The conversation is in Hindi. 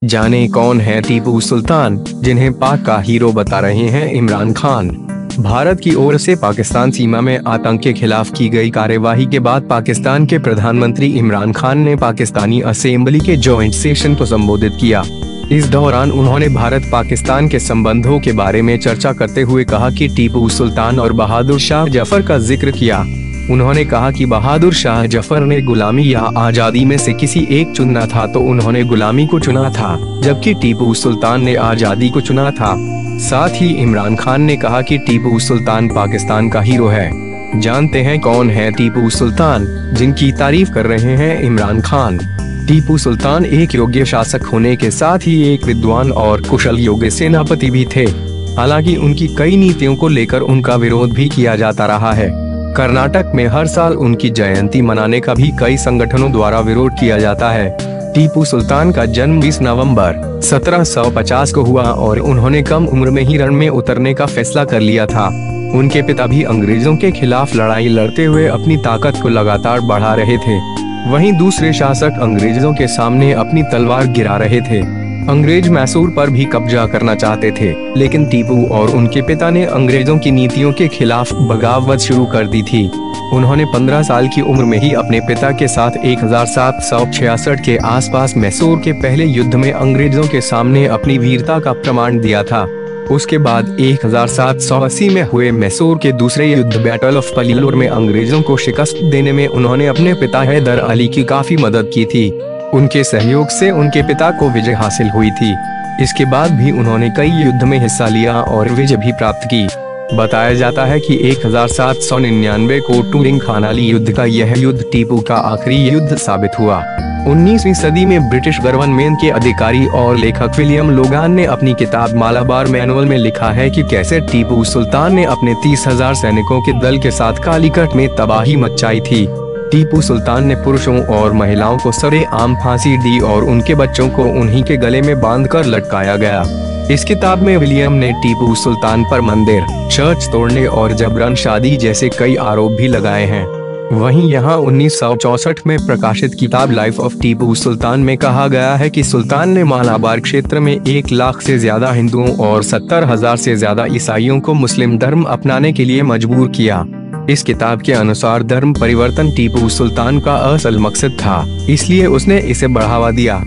जाने कौन है टीपू सुल्तान, जिन्हें पाक का हीरो बता रहे हैं इमरान खान। भारत की ओर से पाकिस्तान सीमा में आतंक के खिलाफ की गई कार्यवाही के बाद पाकिस्तान के प्रधानमंत्री इमरान खान ने पाकिस्तानी असेंबली के जॉइंट सेशन को संबोधित किया। इस दौरान उन्होंने भारत पाकिस्तान के संबंधों के बारे में चर्चा करते हुए कहा कि टीपू सुल्तान और बहादुर शाह जफर का जिक्र किया। उन्होंने कहा कि बहादुर शाह जफर ने गुलामी या आजादी में से किसी एक चुनना था तो उन्होंने गुलामी को चुना था, जबकि टीपू सुल्तान ने आजादी को चुना था। साथ ही इमरान खान ने कहा कि टीपू सुल्तान पाकिस्तान का हीरो है। जानते हैं कौन है टीपू सुल्तान, जिनकी तारीफ कर रहे हैं इमरान खान। टीपू सुल्तान एक योग्य शासक होने के साथ ही एक विद्वान और कुशल योग्य सेनापति भी थे। हालांकि उनकी कई नीतियों को लेकर उनका विरोध भी किया जाता रहा है। कर्नाटक में हर साल उनकी जयंती मनाने का भी कई संगठनों द्वारा विरोध किया जाता है। टीपू सुल्तान का जन्म 20 नवंबर 1750 को हुआ और उन्होंने कम उम्र में ही रण में उतरने का फैसला कर लिया था। उनके पिता भी अंग्रेजों के खिलाफ लड़ाई लड़ते हुए अपनी ताकत को लगातार बढ़ा रहे थे। वहीं दूसरे शासक अंग्रेजों के सामने अपनी तलवार गिरा रहे थे। अंग्रेज मैसूर पर भी कब्जा करना चाहते थे, लेकिन टीपू और उनके पिता ने अंग्रेजों की नीतियों के खिलाफ बगावत शुरू कर दी थी। उन्होंने 15 साल की उम्र में ही अपने पिता के साथ 1766 के आसपास मैसूर के पहले युद्ध में अंग्रेजों के सामने अपनी वीरता का प्रमाण दिया था। उसके बाद 1780 में हुए मैसूर के दूसरे युद्ध बैटल ऑफ पलीलोर में अंग्रेजों को शिकस्त देने में उन्होंने अपने पिता हैदर अली की काफी मदद की थी। उनके सहयोग से उनके पिता को विजय हासिल हुई थी। इसके बाद भी उन्होंने कई युद्ध में हिस्सा लिया और विजय भी प्राप्त की। बताया जाता है कि 1799 को टूरिंग खानाली युद्ध का यह युद्ध टीपू का आखिरी युद्ध साबित हुआ। 19वीं सदी में ब्रिटिश गवर्नमेंट के अधिकारी और लेखक विलियम लोगान ने अपनी किताब मालाबार मैनुअल में लिखा है कि कैसे टीपू सुल्तान ने अपने 30,000 सैनिकों के दल के साथ कालीकट में तबाही मचाई थी। टीपू सुल्तान ने पुरुषों और महिलाओं को सरेआम फांसी दी और उनके बच्चों को उन्हीं के गले में बांधकर लटकाया गया। इस किताब में विलियम ने टीपू सुल्तान पर मंदिर, चर्च तोड़ने और जबरन शादी जैसे कई आरोप भी लगाए हैं। वहीं यहाँ 1964 में प्रकाशित किताब लाइफ ऑफ टीपू सुल्तान में कहा गया है कि सुल्तान ने मालाबार क्षेत्र में 1 लाख से ज्यादा हिंदुओं और 70,000 से ज्यादा ईसाइयों को मुस्लिम धर्म अपनाने के लिए मजबूर किया। इस किताब के अनुसार धर्म परिवर्तन टीपू सुल्तान का असल मकसद था, इसलिए उसने इसे बढ़ावा दिया।